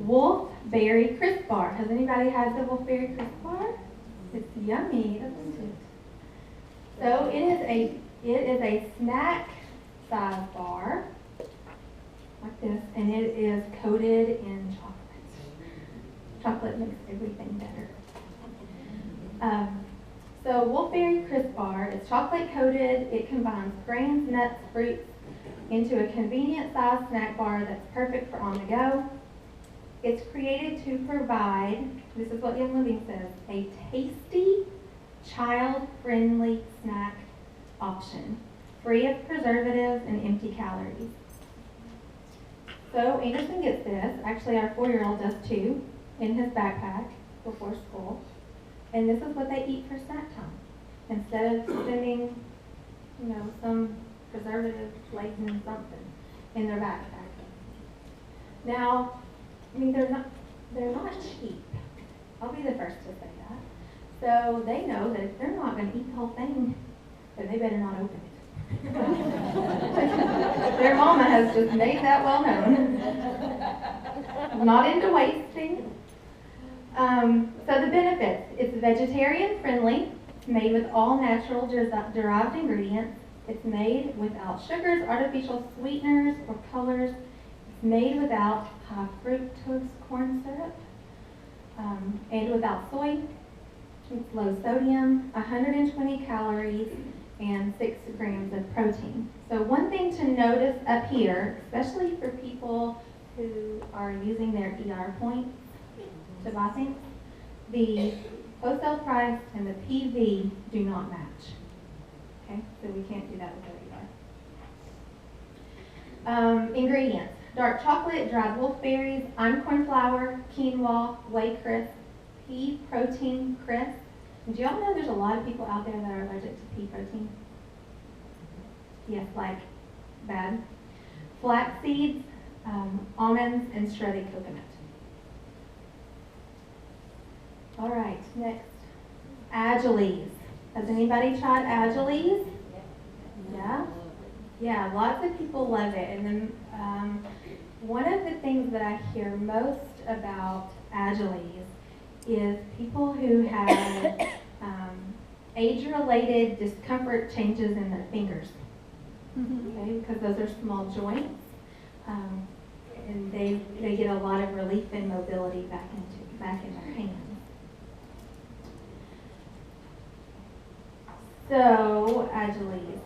Wolfberry Crisp Bar. Has anybody had the Wolfberry Crisp Bar? It's yummy, isn't it? So it is a snack size bar like this, and it is coated in chocolate. Chocolate makes everything better. So Wolfberry Crisp Bar is chocolate coated. It combines grains, nuts, fruits into a convenient sized snack bar that's perfect for on the go. It's created to provide, this is what Young Living says, a tasty, child-friendly snack option, free of preservatives and empty calories. So Anderson gets this, actually our 4-year-old does too, in his backpack before school. And this is what they eat for snack time. Instead of spending, some preservative-laden something in their backpack. Now, they're not cheap. I'll be the first to say that. So they know that if they're not going to eat the whole thing, then they better not open it. Their mama has just made that well known. I'm not into wasting. So the benefits, it's vegetarian friendly, it's made with all natural derived ingredients, it's made without sugars, artificial sweeteners, or colors, it's made without high fructose corn syrup, and without soy, it's low sodium, 120 calories, and 6 grams of protein. So one thing to notice up here, especially for people who are using their ER points to buy things, the wholesale price and the PV do not match. Okay, so we can't do that with our ER. Ingredients: dark chocolate, dried wolfberries, einkorn flour, quinoa, whey crisp, pea protein crisp. And do y'all know there's a lot of people out there that are allergic to pea protein? Yes, like bad. Flax seeds, almonds, and shredded coconut. All right, next, Agiles. Has anybody tried Agiles? Yeah? Yeah, lots of people love it. And then one of the things that I hear most about Agiles is people who have age-related discomfort changes in their fingers. Okay, because those are small joints, and they get a lot of relief and mobility back in their hands. So, Agiles.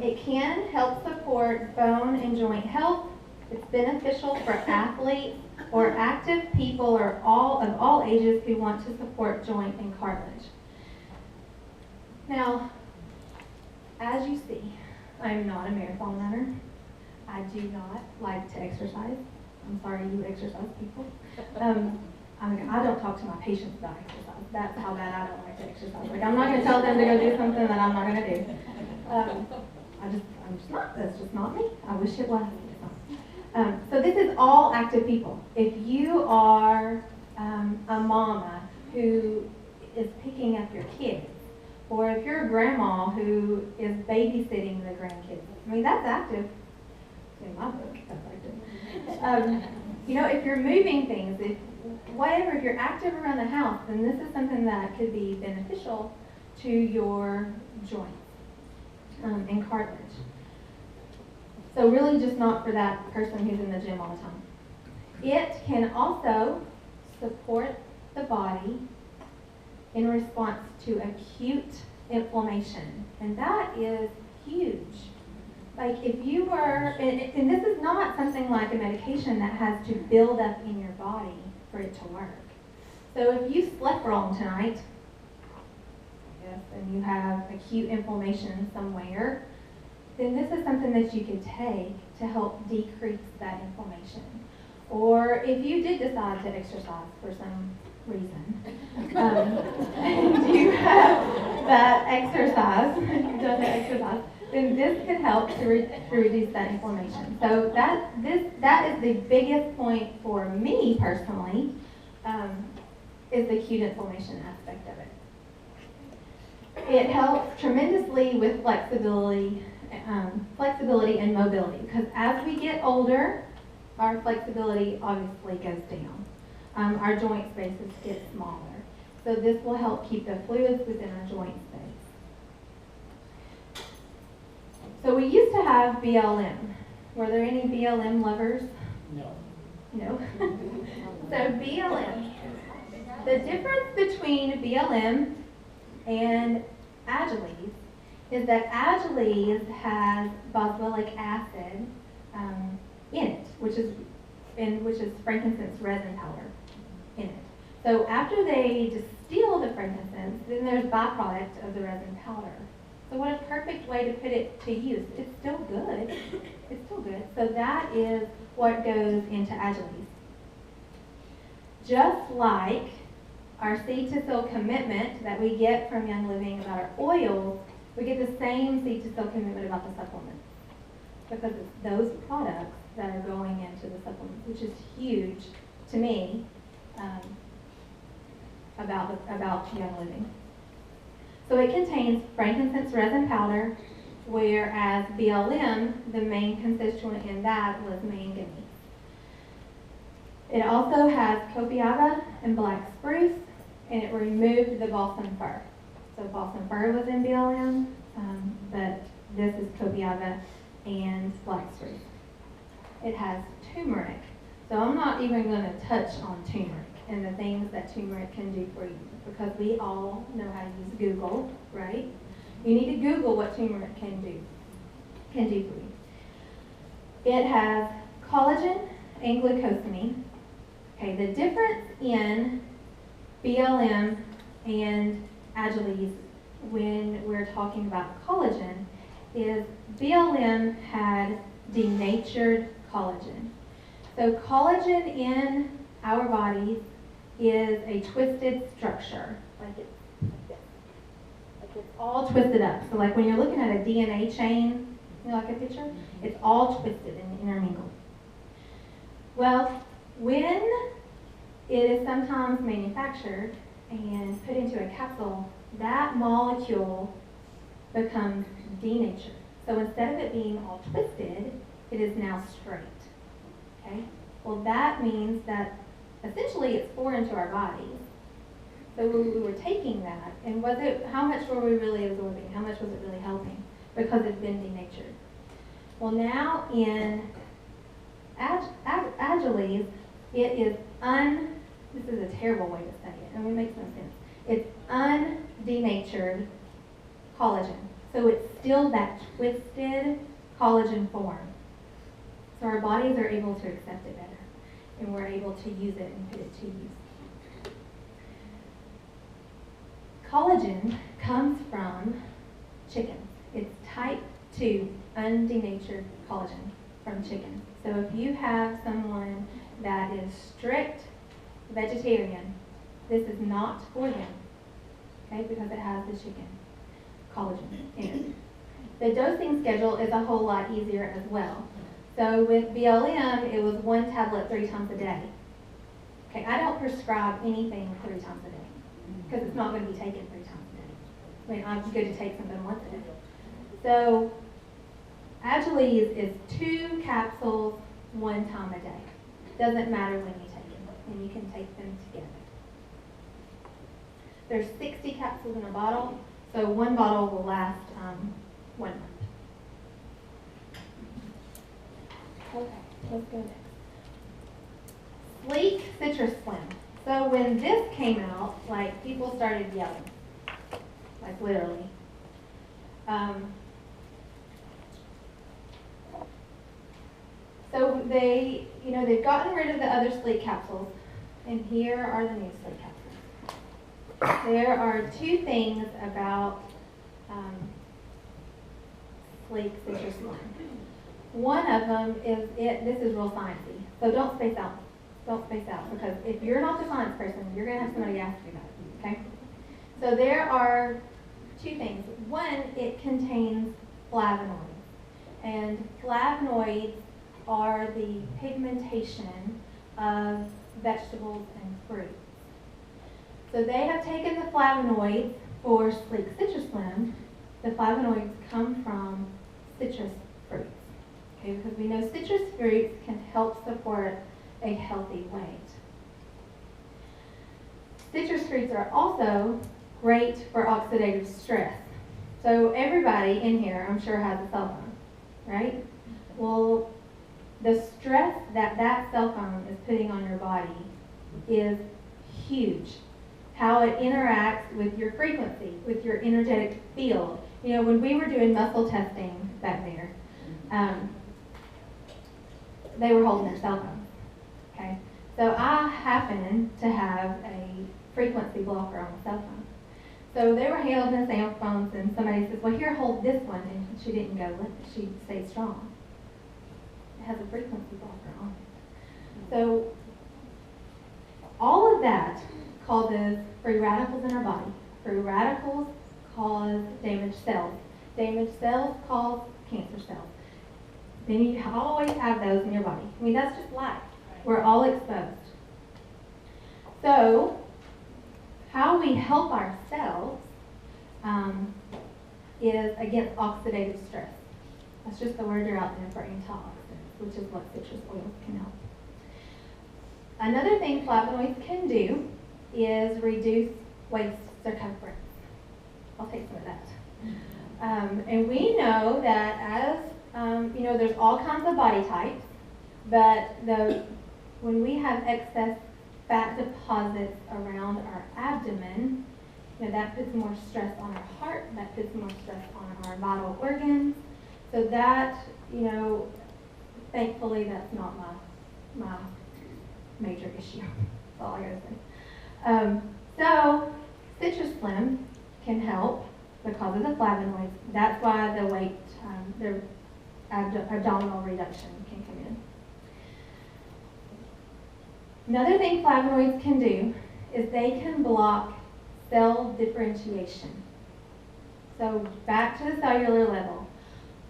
It can help support bone and joint health. It's beneficial for athletes or active people or of all ages who want to support joint and cartilage. Now, as you see, I'm not a marathon runner. I do not like to exercise. I'm sorry, you exercise people. I don't talk to my patients about exercise. That's how bad I don't like to exercise. Like, I'm not going to tell them to go do something that I'm not going to do. I'm just not. That's just not me. I wish it was. So this is all active people. If you are a mama who is picking up your kids, or if you're a grandma who is babysitting the grandkids, that's active. In my book, that's active. If you're moving things, if you're active around the house, then this is something that could be beneficial to your joints and cartilage. So really just not for that person who's in the gym all the time. It can also support the body in response to acute inflammation. And that is huge. Like if you were, and this is not something like a medication that has to build up in your body for it to work. So if you slept wrong tonight, and you have acute inflammation somewhere, then this is something that you could take to help decrease that inflammation. Or if you did decide to exercise for some reason, and you have that exercise, you've done the exercise, then this could help to reduce that inflammation. So that is the biggest point for me personally, is the acute inflammation aspect of it. It helps tremendously with flexibility and mobility, because as we get older, our flexibility obviously goes down. Our joint spaces get smaller. So this will help keep the fluids within our joint space. So we used to have BLM. Were there any BLM lovers? No. No. So BLM. The difference between BLM and Agiles is that Agiles has boswellic acid in it, which is frankincense resin powder in it. So after they distill the frankincense, then there's byproduct of the resin powder. So what a perfect way to put it to use. It's still good. It's still good. So that is what goes into Agiles. Just like our seed to soil commitment that we get from Young Living about our oils, we get the same seed to soil commitment about the supplements. Because it's those products that are going into the supplements, which is huge to me about Young Living. So it contains frankincense resin powder, whereas BLM, the main constituent in that was manganese. It also has copiava and black spruce, and it removed the balsam fir. So balsam fir was in BLM, but this is copiava and black spruce. It has turmeric. So I'm not even going to touch on turmeric and the things that turmeric can do for you, because we all know how to use Google, right? You need to Google what turmeric can do for you. It has collagen and glucosamine. Okay, the difference in BLM and Agiles when we're talking about collagen is BLM had denatured collagen. So collagen in our bodies is a twisted structure, like it's like this. Like it's all twisted up. So like when you're looking at a DNA chain, you know, like a picture, it's all twisted and intermingled. Well, when it is sometimes manufactured and put into a capsule, that molecule becomes denatured. So instead of it being all twisted, it is now straight. Okay? Well, that means that essentially it's foreign to our bodies. So we were taking that, and how much were we really absorbing? How much was it really helping? Because it's been denatured. Well, now in Agiles, it is this is a terrible way to say it, and it makes no sense. It's undenatured collagen. So it's still that twisted collagen form. So our bodies are able to accept it better, and we're able to use it and put it to use. Collagen comes from chicken. It's type 2 undenatured collagen from chicken. So if you have someone that is strict vegetarian, this is not for them, okay, because it has the chicken collagen in it. The dosing schedule is a whole lot easier as well. So with BLM, it was 1 tablet 3 times a day. Okay, I don't prescribe anything 3 times a day because it's not going to be taken 3 times a day. I mean, I'm good to take something once a day. So Agiles is 2 capsules 1 time a day. Doesn't matter when you take them, and you can take them together. There's 60 capsules in a bottle, so 1 bottle will last 1 month. Okay, let's go next. Sleek Citrus Slim. So when this came out, like, people started yelling, like literally. So they've gotten rid of the other Sleek capsules, and here are the new Sleek capsules. There are 2 things about Sleek Citrus Slim. One of them is this is real sciencey, so don't space out. Don't space out, because if you're not the science person, you're going to have somebody ask you about it, okay? So there are 2 things. One, it contains flavonoids, and flavonoids are the pigmentation of vegetables and fruits. So they have taken the flavonoids for Sleek Citrus Slim. The flavonoids come from citrus fruits. Okay, because we know citrus fruits can help support a healthy weight. Citrus fruits are also great for oxidative stress. So everybody in here, I'm sure, has a cell phone, right? Well, the stress that that cell phone is putting on your body is huge. How it interacts with your frequency, with your energetic field. You know, when we were doing muscle testing back there, they were holding their cell phone, okay? So I happen to have a frequency blocker on the cell phone. So they were holding the cell phones, and somebody says, well, here, hold this one, and she didn't go with it. She stayed strong. It has a frequency blocker on it. So all of that causes free radicals in our body. Free radicals cause damaged cells. Damaged cells cause cancer cells. Then you always have those in your body. I mean, that's just life. We're all exposed. So how we help ourselves is against oxidative stress. That's just the word you're out there for antioxidants, which is what citrus oils can help. Another thing flavonoids can do is reduce waist circumference. I'll take some of that. And we know that as, you know, there's all kinds of body types, but when we have excess fat deposits around our abdomen, you know, that puts more stress on our heart, that puts more stress on our vital organs. So that, you know, thankfully that's not my major issue. That's all I gotta say. So citrus slim can help because of the flavonoids. That's why the weight, the abdominal reduction can come in. Another thing flavonoids can do is they can block cell differentiation. So back to the cellular level.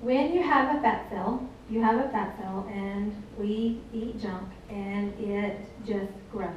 When you have a fat cell, you have a fat cell, and we eat junk, and it just grows.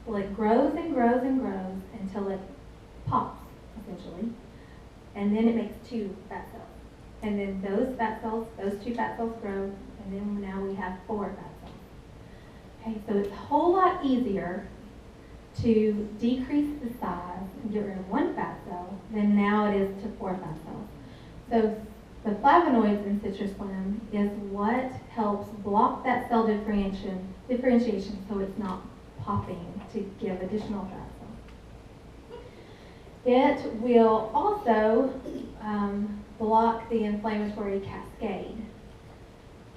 Well, it grows and grows and grows until it pops, essentially. And then it makes 2 fat cells. And then those fat cells, those 2 fat cells grow, and then now we have 4 fat cells. Okay, so it's a whole lot easier to decrease the size and get rid of 1 fat cell than now it is to 4 fat cells. So the flavonoids in citrus slim is what helps block that cell differentiation so it's not popping to give additional fat cells. It will also block the inflammatory cascade.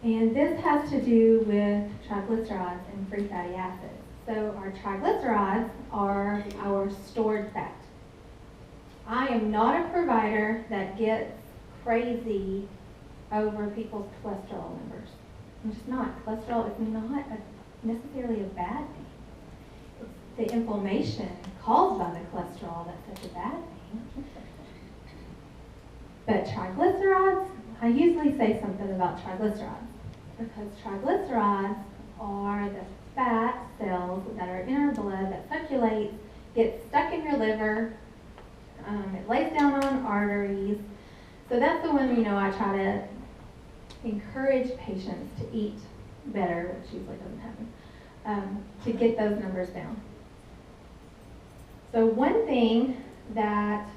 And this has to do with triglycerides and free fatty acids. So our triglycerides are our stored fat. I am not a provider that gets crazy over people's cholesterol numbers. I'm just not. Cholesterol is not necessarily a bad thing. It's the inflammation caused by the cholesterol that's such a bad thing. But triglycerides, I usually say something about triglycerides because triglycerides are the fat cells that are in our blood that circulate, get stuck in your liver, it lays down on arteries. So that's the one, you know, I try to encourage patients to eat better, which usually doesn't happen, to get those numbers down. So one thing that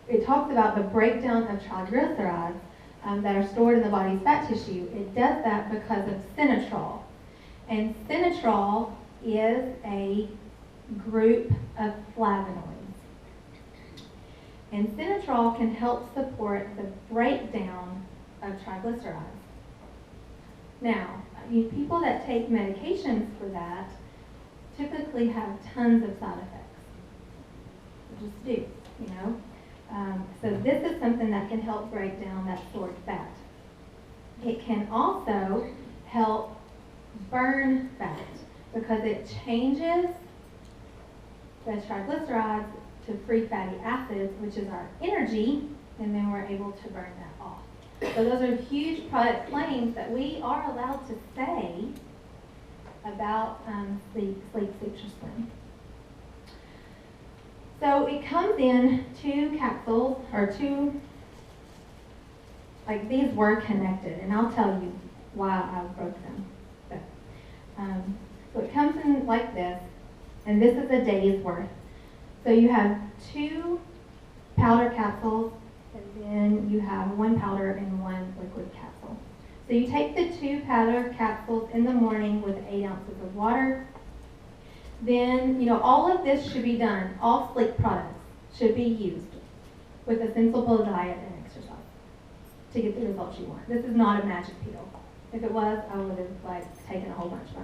it talks about the breakdown of triglycerides that are stored in the body's fat tissue. It does that because of sinotrol. And sinotrol is a group of flavonoids. And sinotrol can help support the breakdown of triglycerides. Now, people that take medications for that typically have tons of side effects. They just do, you know. So this is something that can help break down that stored fat. It can also help burn fat because it changes the triglycerides to free fatty acids, which is our energy, and then we're able to burn that off. So those are huge product claims that we are allowed to say about Sleep Citrus Slim. So it comes in 2 capsules, or 2 like these were connected, and I'll tell you why I broke them. But, so it comes in like this, and this is a day's worth. So you have 2 powder capsules, and then you have 1 powder and 1 liquid capsule. So you take the 2 powder capsules in the morning with 8 ounces of water. Then, you know, all of this should be done, all sleep products should be used with a sensible diet and exercise to get the results you want. This is not a magic pill. If it was, I would have taken a whole bunch by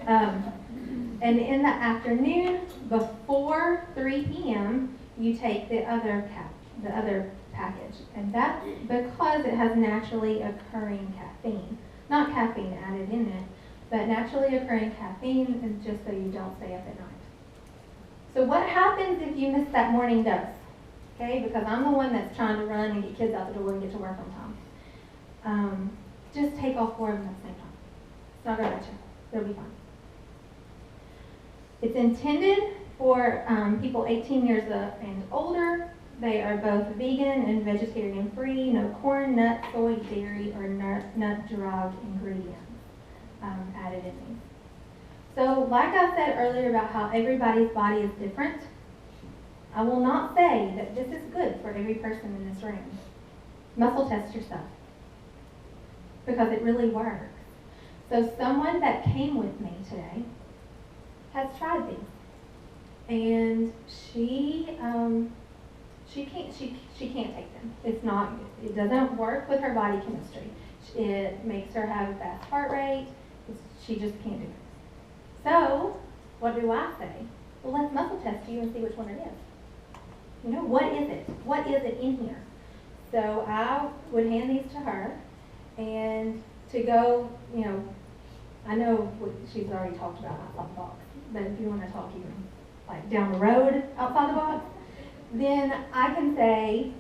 now. And in the afternoon, before 3 p.m., you take the other package, and that's because it has naturally occurring caffeine. Not caffeine added in it, but naturally occurring caffeine, and just so you don't stay up at night. So what happens if you miss that morning dose? Okay, because I'm the one that's trying to run and get kids out the door and get to work on time. Just take all 4 of them at the same time. It's not going to hurt you. It'll be fine. It's intended for people 18 years and older. They are both vegan and vegetarian free. No corn, nuts, soy, dairy, or nut-derived ingredients added in these. So like I said earlier about how everybody's body is different, I will not say that this is good for every person in this room. Muscle test yourself, because it really works. So someone that came with me today has tried these, and she can't take them. It doesn't work with her body chemistry. It makes her have a fast heart rate. She just can't do it. So what do I say? Well, let's muscle test you and see which one it is. You know, what is it? What is it in here? So I would hand these to her, and to go, you know, I know she's already talked about outside the box, but if you want to talk even like down the road outside the box, then I can say,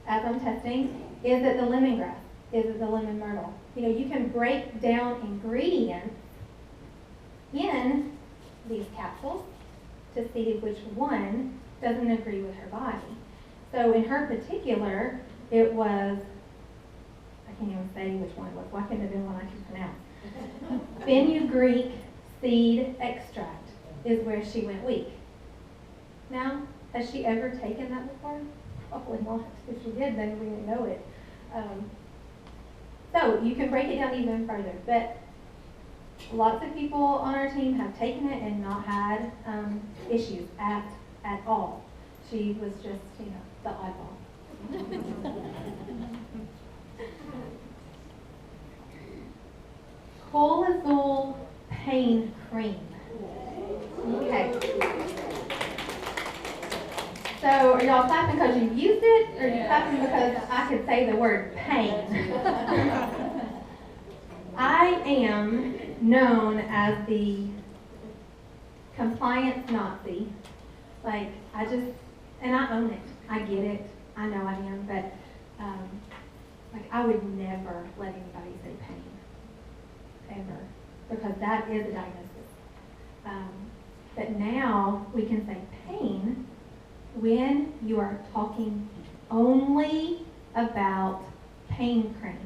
as I'm testing, is it the lemongrass? Is it the lemon myrtle? You know, you can break down ingredients in these capsules to see which one doesn't agree with her body. So in her particular, it was, I can't even say which one it was. Why couldn't it have been one I could pronounce? Fenugreek seed extract is where she went weak. Now, has she ever taken that before? Probably not. If she did, then we didn't know it. So you can break it down even further. But lots of people on our team have taken it and not had issues at all. She was just, you know, the oddball. Cool pain cream. Okay. So are y'all clapping because you've used it, or are you clapping because I could say the word pain? I am known as the compliance Nazi. Like, and I own it. I get it. I know I am, but like, I would never let anybody say pain, ever, because that is a diagnosis. But now we can say pain when you are talking only about pain cream,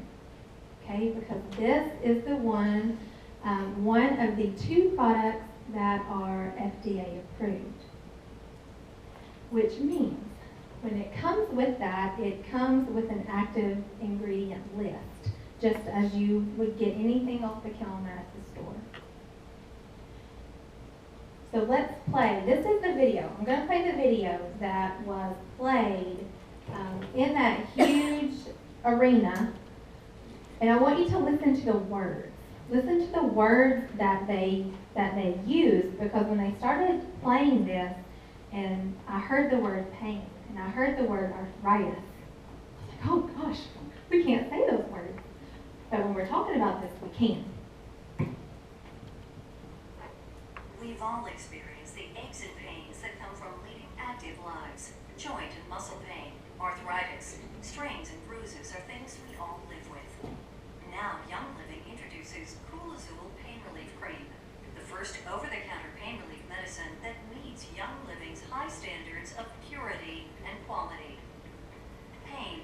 okay? Because this is the one of the 2 products that are FDA approved, which means when it comes with that, it comes with an active ingredient list, just as you would get anything off the counter at the store. So let's play. This is the video. I'm going to play the video that was played in that huge arena, and I want you to listen to the words. Listen to the words that they used, because when they started playing this, and I heard the word pain, and I heard the word arthritis, I was like, oh gosh, we can't say those words. But when we're talking about this, we can. We've all experienced the aches and pains that come from leading active lives. Joint and muscle pain, arthritis, strains and bruises are things we all live with. Now, Young Living introduces Cool Pain Relief Cream, the first over-the-counter pain relief medicine that meets Young Living's high standards of purity and quality. Pain